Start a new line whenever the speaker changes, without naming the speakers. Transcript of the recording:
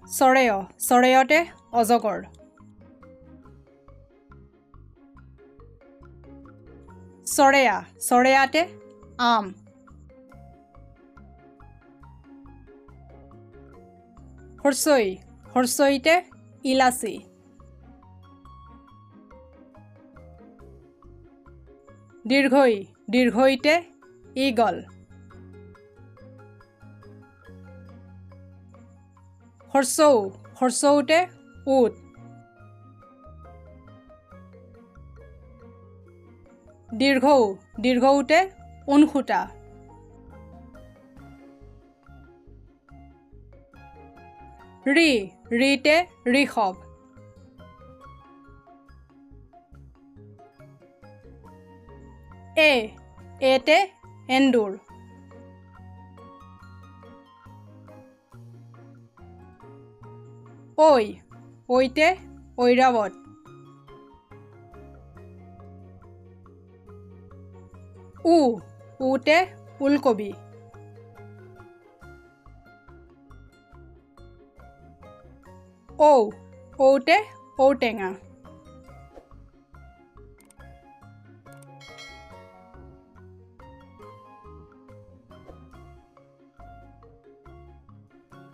চৰেয় চৰেয়তে অজগৰ চৰেয়া চৰেয়াতে আম হৰ্ষৈ হৰ্ষৈতে ইলাচি দীৰ্ঘৈ দীৰ্ঘৈতে ঈগল হৰ্ষৌ হৰ্ষৌতে উট দীৰ্ঘৌ দীৰ্ঘৌতে ঊণসূতা ৰি ৰিতে ঋষভ এতে এন্দুৰ ঐতে ঐৰাৱত উতে ওলকবি ঔতে ঔটেঙা